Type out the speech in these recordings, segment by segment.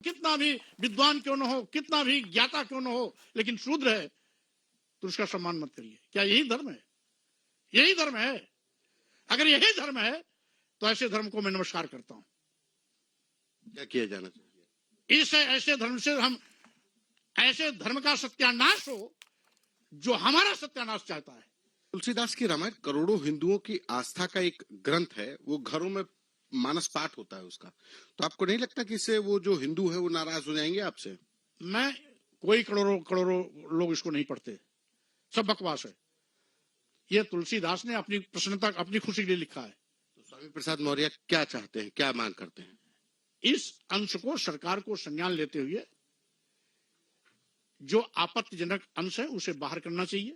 कितना भी विद्वान क्यों न हो, कितना भी ज्ञाता क्यों न हो, लेकिन शूद्र है तो उसका सम्मान मत करिए। क्या यही धर्म है? यही धर्म है? अगर यही धर्म है तो ऐसे धर्म को मैं नमस्कार करता हूं। क्या किया जाना चाहिए? इस ऐसे धर्म से हम ऐसे धर्म का सत्यानाश हो जो हमारा सत्यानाश चाहता है। तुलसीदास की रामायण करोड़ों हिंदुओं की आस्था का एक ग्रंथ है, वो घरों में मानस पाठ होता है उसका। तो आपको नहीं लगता कि इससे वो जो हिंदू है वो नाराज हो जाएंगे आपसे? मैं कोई करोड़ों करोड़ों लोग इसको नहीं पढ़ते, सब बकवास है। ये तुलसीदास ने अपनी प्रसन्नता, अपनी खुशी के लिए लिखा है। तो स्वामी प्रसाद मौर्य क्या चाहते हैं, क्या मांग करते हैं? इस अंश को सरकार को संज्ञान लेते हुए जो आपत्तिजनक अंश है उसे बाहर करना चाहिए,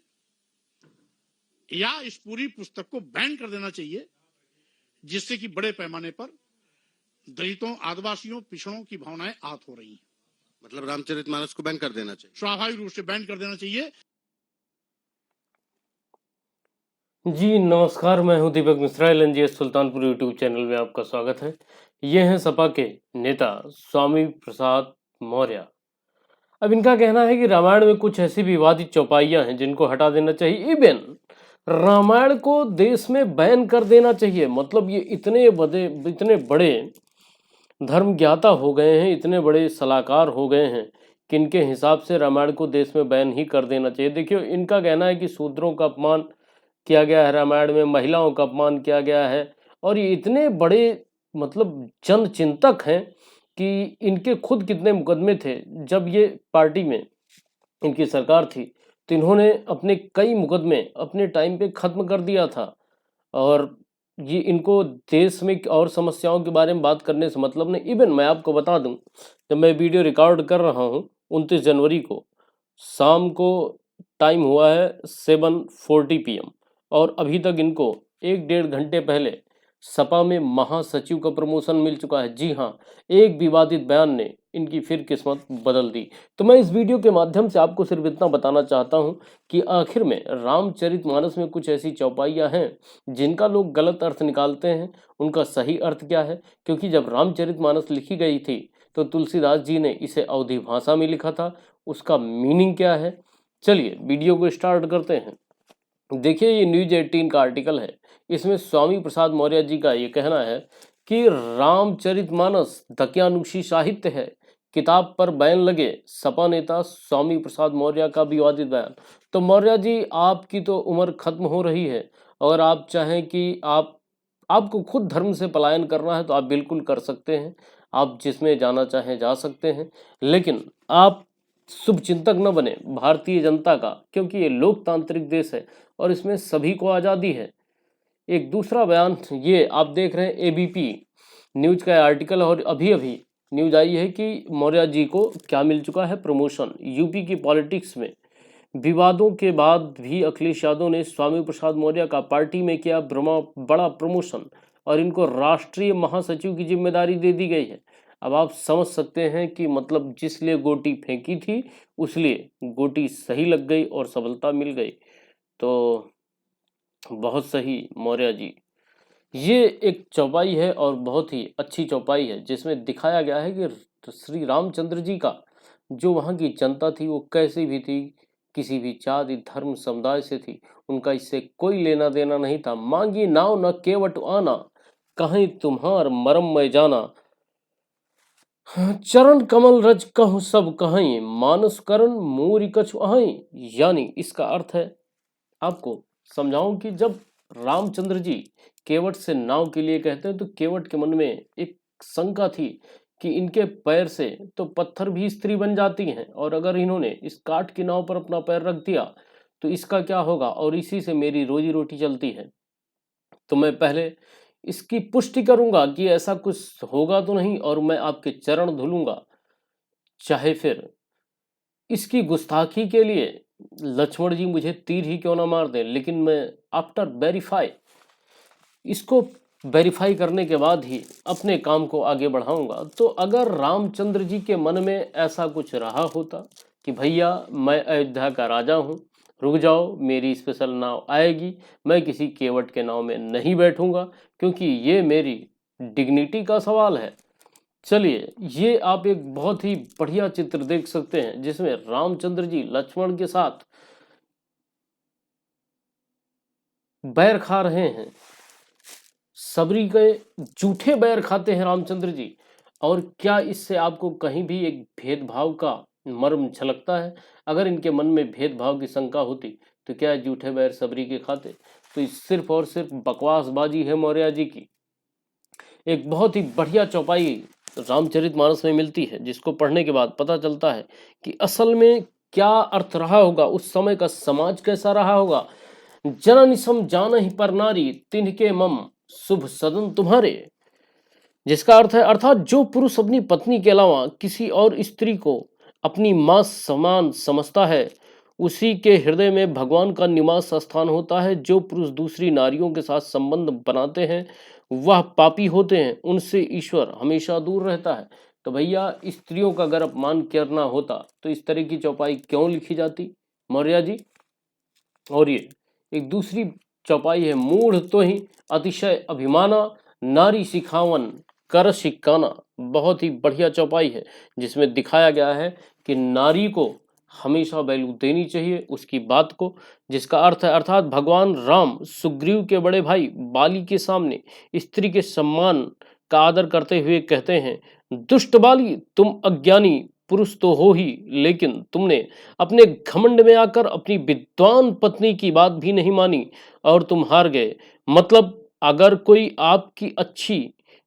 या इस पूरी पुस्तक को बैन कर देना चाहिए, जिससे कि बड़े पैमाने पर दलितों, आदिवासियों, पिछड़ों की भावनाएं आहत हो रही हैं। मतलब रामचरितमानस को बैन कर देना चाहिए? स्वाभाविक रूप से बैन कर देना चाहिए। जी नमस्कार, मैं हूं दीपक मिश्रा। एलएनजीएस सुल्तानपुर यूट्यूब चैनल में आपका स्वागत है। ये हैं सपा के नेता स्वामी प्रसाद मौर्य। अब इनका कहना है कि रामायण में कुछ ऐसी विवादित चौपाइयां हैं जिनको हटा देना चाहिए, इवन रामायण को देश में बैन कर देना चाहिए। मतलब ये इतने बड़े धर्म ज्ञाता हो गए हैं, इतने बड़े सलाहकार हो गए हैं कि इनके हिसाब से रामायण को देश में बैन ही कर देना चाहिए। देखिए, इनका कहना है कि शूद्रों का अपमान किया गया है रामायण में, महिलाओं का अपमान किया गया है, और ये इतने बड़े मतलब जन चिंतक हैं कि इनके खुद कितने मुकदमे थे। जब ये पार्टी में इनकी सरकार थी तो इन्होंने अपने कई मुकदमे अपने टाइम पे खत्म कर दिया था। और ये इनको देश में और समस्याओं के बारे में बात करने से मतलब नहीं। इवन मैं आपको बता दूं, जब मैं वीडियो रिकॉर्ड कर रहा हूं 29 जनवरी को शाम को टाइम हुआ है 7:40 PM, और अभी तक इनको 1-1.5 घंटे पहले सपा में महासचिव का प्रमोशन मिल चुका है। जी हाँ, एक विवादित बयान ने इनकी फिर किस्मत बदल दी। तो मैं इस वीडियो के माध्यम से आपको सिर्फ इतना बताना चाहता हूं कि आखिर में रामचरितमानस में कुछ ऐसी चौपाइयां हैं जिनका लोग गलत अर्थ निकालते हैं, उनका सही अर्थ क्या है। क्योंकि जब रामचरितमानस लिखी गई थी तो तुलसीदास जी ने इसे अवधी भाषा में लिखा था, उसका मीनिंग क्या है। चलिए वीडियो को स्टार्ट करते हैं। देखिए, ये न्यूज 18 का आर्टिकल है। इसमें स्वामी प्रसाद मौर्य जी का ये कहना है कि रामचरितमानस दकियानुशी साहित्य है, किताब पर बैन लगे, सपा नेता स्वामी प्रसाद मौर्य का विवादित बयान। तो मौर्य जी, आपकी तो उम्र खत्म हो रही है, और आप चाहें कि आपको खुद धर्म से पलायन करना है तो आप बिल्कुल कर सकते हैं। आप जिसमें जाना चाहें जा सकते हैं, लेकिन आप शुभ चिंतक न बने भारतीय जनता का, क्योंकि ये लोकतांत्रिक देश है और इसमें सभी को आज़ादी है। एक दूसरा बयान, ये आप देख रहे हैं एबीपी न्यूज का आर्टिकल, और अभी अभी न्यूज आई है कि मौर्य जी को क्या मिल चुका है, प्रमोशन। यूपी की पॉलिटिक्स में विवादों के बाद भी अखिलेश यादव ने स्वामी प्रसाद मौर्य का पार्टी में किया बड़ा प्रमोशन, और इनको राष्ट्रीय महासचिव की जिम्मेदारी दे दी गई है। अब आप समझ सकते हैं कि मतलब जिस लिए गोटी फेंकी थी उस लिए गोटी सही लग गई और सफलता मिल गई। तो बहुत सही मौर्य जी। ये एक चौपाई है और बहुत ही अच्छी चौपाई है, जिसमें दिखाया गया है कि श्री रामचंद्र जी का जो वहाँ की जनता थी वो कैसी भी थी, किसी भी जाति धर्म समुदाय से थी, उनका इससे कोई लेना देना नहीं था। मांगी नाव न केवट आना, कहीं तुम्हार मरम में जाना, चरण कमल रज कहूँ सब कहीं, मानस करण मूरी कछु आहीं। यानी इसका अर्थ है, आपको समझाऊं कि जब रामचंद्र जी केवट से नाव के लिए कहते हैं तो केवट के मन में एक शंका थी कि इनके पैर से तो पत्थर भी स्त्री बन जाती हैं, और अगर इन्होंने इस काठ की नाव पर अपना पैर रख दिया तो इसका क्या होगा, और इसी से मेरी रोजी रोटी चलती है। तो मैं पहले इसकी पुष्टि करूंगा कि ऐसा कुछ होगा तो नहीं, और मैं आपके चरण धुलूंगा, चाहे फिर इसकी गुस्ताखी के लिए लक्ष्मण जी मुझे तीर ही क्यों ना मार दें, लेकिन मैं आफ्टर वेरीफाई, इसको वेरीफाई करने के बाद ही अपने काम को आगे बढ़ाऊंगा। तो अगर रामचंद्र जी के मन में ऐसा कुछ रहा होता कि भैया मैं अयोध्या का राजा हूँ, रुक जाओ, मेरी स्पेशल नाव आएगी, मैं किसी केवट के नाव में नहीं बैठूंगा, क्योंकि ये मेरी डिग्निटी का सवाल है। चलिए, ये आप एक बहुत ही बढ़िया चित्र देख सकते हैं जिसमें रामचंद्र जी लक्ष्मण के साथ बैर खा रहे हैं। सबरी के जूठे बैर खाते हैं रामचंद्र जी। और क्या इससे आपको कहीं भी एक भेदभाव का मर्म झलकता है? अगर इनके मन में भेदभाव की शंका होती तो क्या जूठे बैर सबरी के खाते? तो ये सिर्फ और सिर्फ बकवासबाजी है मौर्य जी की। एक बहुत ही बढ़िया चौपाई रामचरितमानस में मिलती है जिसको पढ़ने के बाद पता चलता है कि असल में क्या अर्थ रहा होगा, उस समय का समाज कैसा रहा होगा। जननि सम जानहि पर नारी, तिन्हके मम शुभ सदन तुम्हारे। जिसका अर्थ है, अर्थात जो पुरुष अपनी पत्नी के अलावा किसी और स्त्री को अपनी मां समान समझता है, उसी के हृदय में भगवान का निवास स्थान होता है। जो पुरुष दूसरी नारियों के साथ संबंध बनाते हैं वह पापी होते हैं, उनसे ईश्वर हमेशा दूर रहता है। तो भैया, स्त्रियों का अगर अपमान करना होता तो इस तरह की चौपाई क्यों लिखी जाती मौर्य जी? और ये एक दूसरी चौपाई है, मूढ़ तो ही अतिशय अभिमाना, नारी सिखावन कर सिकाना। बहुत ही बढ़िया चौपाई है जिसमें दिखाया गया है कि नारी को हमेशा वैल्यू देनी चाहिए, उसकी बात को। जिसका अर्थ है, अर्थात भगवान राम सुग्रीव के बड़े भाई बाली के सामने स्त्री के सम्मान का आदर करते हुए कहते हैं, दुष्ट बाली, तुम अज्ञानी पुरुष तो हो ही, लेकिन तुमने अपने घमंड में आकर अपनी विद्वान पत्नी की बात भी नहीं मानी और तुम हार गए। मतलब अगर कोई आपकी अच्छी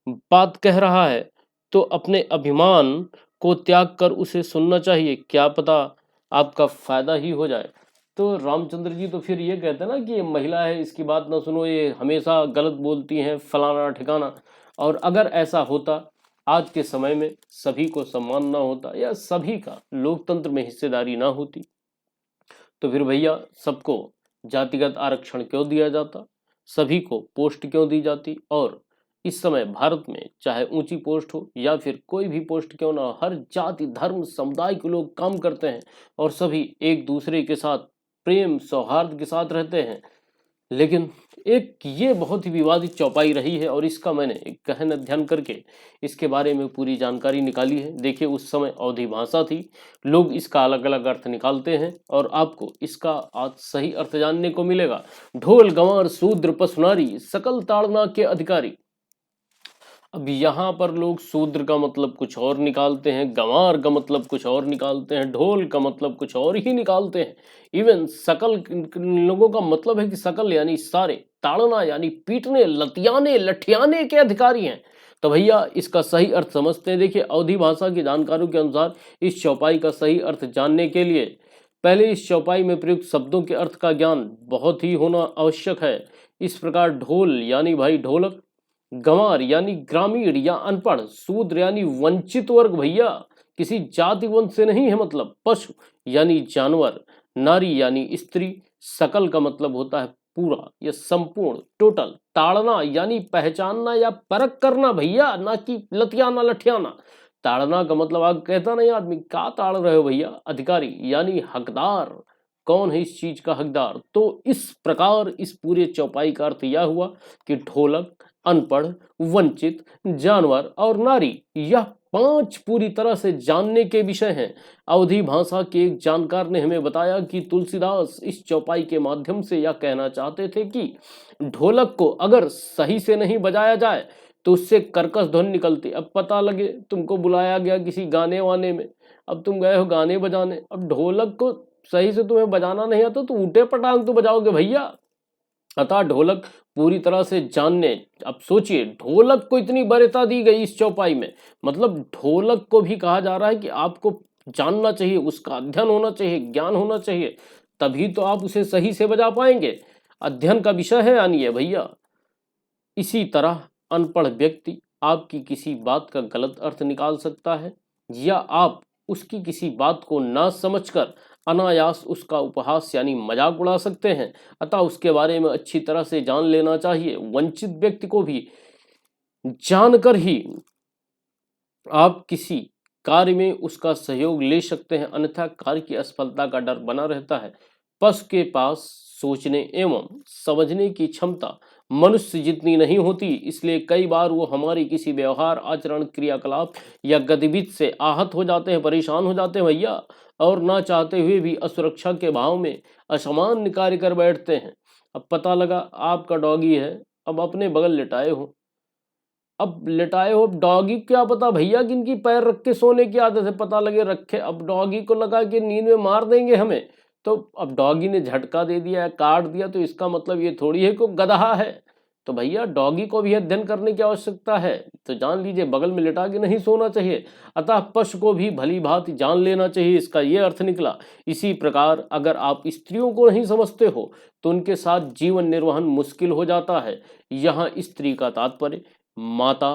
बात कह रहा है तो अपने अभिमान को त्याग कर उसे सुनना चाहिए, क्या पता आपका फायदा ही हो जाए। तो रामचंद्र जी तो फिर ये कहते हैं ना कि ये महिला है, इसकी बात ना सुनो, ये हमेशा गलत बोलती हैं, फलाना ठिकाना। और अगर ऐसा होता, आज के समय में सभी को सम्मान ना होता या सभी का लोकतंत्र में हिस्सेदारी ना होती, तो फिर भैया सबको जातिगत आरक्षण क्यों दिया जाता, सभी को पोस्ट क्यों दी जाती? और इस समय भारत में चाहे ऊंची पोस्ट हो या फिर कोई भी पोस्ट क्यों ना हो, हर जाति धर्म समुदाय के लोग काम करते हैं और सभी एक दूसरे के साथ प्रेम सौहार्द के साथ रहते हैं। लेकिन एक ये बहुत ही विवादित चौपाई रही है और इसका मैंने एक गहन अध्ययन करके इसके बारे में पूरी जानकारी निकाली है। देखिए, उस समय अवधी भाषा थी, लोग इसका अलग अलग अर्थ निकालते हैं और आपको इसका आज सही अर्थ जानने को मिलेगा। ढोल गंवार शूद्र पशुनारी, सकल ताड़ना के अधिकारी। अब यहाँ पर लोग शूद्र का मतलब कुछ और निकालते हैं, गंवार का मतलब कुछ और निकालते हैं, ढोल का मतलब कुछ और ही निकालते हैं। इवन सकल लोगों का मतलब है कि सकल यानी सारे, ताड़ना यानी पीटने, लतियाने लठियाने के अधिकारी हैं। तो भैया, इसका सही अर्थ समझते हैं। देखिए, अवधी भाषा के जानकारों के अनुसार इस चौपाई का सही अर्थ जानने के लिए पहले इस चौपाई में प्रयुक्त शब्दों के अर्थ का ज्ञान बहुत ही होना आवश्यक है। इस प्रकार ढोल यानी भाई ढोलक, गंवार यानी ग्रामीण या अनपढ़, शूद्र यानी वंचित वर्ग, भैया किसी जाति वंश से नहीं है मतलब, पशु यानी जानवर, नारी यानी स्त्री, सकल का मतलब होता है पूरा या संपूर्ण, टोटल, ताड़ना यानी पहचानना या परख करना भैया, ना कि लतियाना लठियाना। ताड़ना का मतलब आप कहता नहीं आदमी, क्या ताड़ रहे हो भैया? अधिकारी यानी हकदार, कौन है इस चीज का हकदार? तो इस प्रकार इस पूरे चौपाई का अर्थ यह हुआ कि ढोलक, अनपढ़, वंचित, जानवर और नारी, यह पांच पूरी तरह से जानने के विषय हैं। अवधी भाषा के एक जानकार ने हमें बताया कि तुलसीदास इस चौपाई के माध्यम से यह कहना चाहते थे कि ढोलक को अगर सही से नहीं बजाया जाए तो उससे कर्कश ध्वनि निकलती। अब पता लगे तुमको बुलाया गया किसी गाने वाने में, अब तुम गए हो गाने बजाने, अब ढोलक को सही से तुम्हें बजाना नहीं आता तो ऊटे पटांग तो बजाओगे भैया। अतः ढोलक पूरी तरह से जानने, अब सोचिए ढोलक को इतनी वरीयता दी गई इस चौपाई में, मतलब ढोलक को भी कहा जा रहा है कि आपको जानना चाहिए, उसका अध्ययन होना चाहिए, ज्ञान होना चाहिए, तभी तो आप उसे सही से बजा पाएंगे। अध्ययन का विषय है यानी है भैया। इसी तरह अनपढ़ व्यक्ति आपकी किसी बात का गलत अर्थ निकाल सकता है या आप उसकी किसी बात को ना समझकर अनायास उसका उपहास यानी मजाक उड़ा सकते हैं। अतः उसके बारे में अच्छी तरह से जान लेना चाहिए। वंचित व्यक्ति को भी जानकर ही आप किसी कार्य में उसका सहयोग ले सकते हैं, अन्यथा कार्य की असफलता का डर बना रहता है। पशु के पास सोचने एवं समझने की क्षमता मनुष्य जितनी नहीं होती, इसलिए कई बार वो हमारी किसी व्यवहार, आचरण, क्रियाकलाप या गतिविधि से आहत हो जाते हैं, परेशान हो जाते हैं भैया, और ना चाहते हुए भी असुरक्षा के भाव में असामान्य कार्य कर बैठते हैं। अब पता लगा आपका डॉगी है, अब अपने बगल लिटाए हो, डॉगी क्या पता भैया कि इनकी पैर रख के सोने की आदत है, पता लगे रखे, अब डॉगी को लगा कि नींद में मार देंगे हमें, तो अब डॉगी ने झटका दे दिया है, काट दिया, तो इसका मतलब ये थोड़ी है कि गधा है। तो भैया डॉगी को भी अध्ययन करने की आवश्यकता है, तो जान लीजिए बगल में लिटा के नहीं सोना चाहिए। अतः पशु को भी भली भांति जान लेना चाहिए, इसका ये अर्थ निकला। इसी प्रकार अगर आप स्त्रियों को नहीं समझते हो तो उनके साथ जीवन निर्वहन मुश्किल हो जाता है। यहाँ स्त्री का तात्पर्य माता,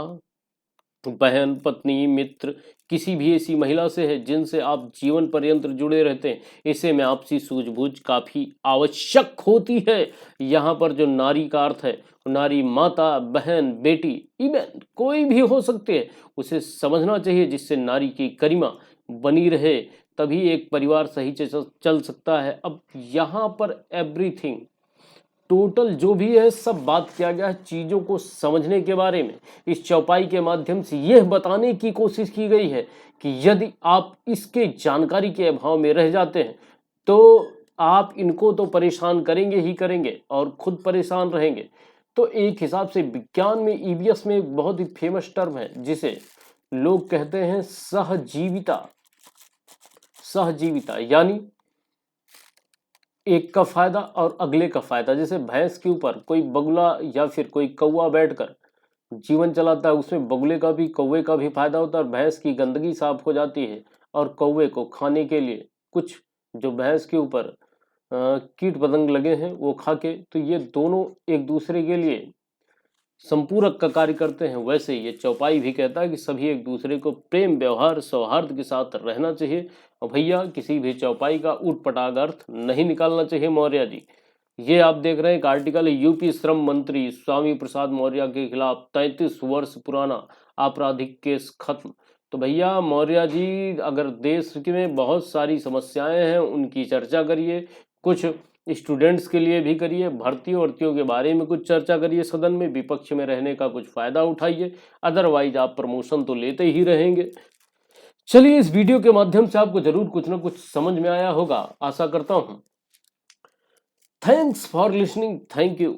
बहन, पत्नी, मित्र, किसी भी ऐसी महिला से है जिनसे आप जीवन पर्यंत जुड़े रहते हैं। ऐसे में आपसी सूझबूझ काफी आवश्यक होती है। यहाँ पर जो नारी का अर्थ है, नारी माता, बहन, बेटी, इवन कोई भी हो सकते हैं, उसे समझना चाहिए, जिससे नारी की गरिमा बनी रहे, तभी एक परिवार सही से चल सकता है। अब यहाँ पर एवरीथिंग टोटल जो भी है सब बात किया गया है चीजों को समझने के बारे में। इस चौपाई के माध्यम से यह बताने की कोशिश की गई है कि यदि आप इसके जानकारी के अभाव में रह जाते हैं तो आप इनको तो परेशान करेंगे ही करेंगे और खुद परेशान रहेंगे। तो एक हिसाब से विज्ञान में ईवीएस में एक बहुत ही फेमस टर्म है जिसे लोग कहते हैं सहजीविता। सहजीविता यानी एक का फायदा और अगले का फायदा। जैसे भैंस के ऊपर कोई बगुला या फिर कोई कौवा बैठकर जीवन चलाता है, उसमें बगुले का भी कौवे का भी फायदा होता है और भैंस की गंदगी साफ हो जाती है और कौवे को खाने के लिए कुछ जो भैंस के ऊपर कीट पतंग लगे हैं वो खा के, तो ये दोनों एक दूसरे के लिए संपूरक का कार्य करते हैं। वैसे ये चौपाई भी कहता है कि सभी एक दूसरे को प्रेम, व्यवहार, सौहार्द के साथ रहना चाहिए। और भैया किसी भी चौपाई का ऊटपटांग अर्थ नहीं निकालना चाहिए मौर्य जी। ये आप देख रहे हैं एक आर्टिकल है, यूपी श्रम मंत्री स्वामी प्रसाद मौर्य के खिलाफ 33 वर्ष पुराना आपराधिक केस खत्म। तो भैया मौर्य जी अगर देश में बहुत सारी समस्याएं हैं उनकी चर्चा करिए, कुछ स्टूडेंट्स के लिए भी करिए, भर्तियों के बारे में कुछ चर्चा करिए सदन में, विपक्ष में रहने का कुछ फायदा उठाइए, अदरवाइज आप प्रमोशन तो लेते ही रहेंगे। चलिए इस वीडियो के माध्यम से आपको जरूर कुछ ना कुछ समझ में आया होगा, आशा करता हूं। Thanks for listening, thank you.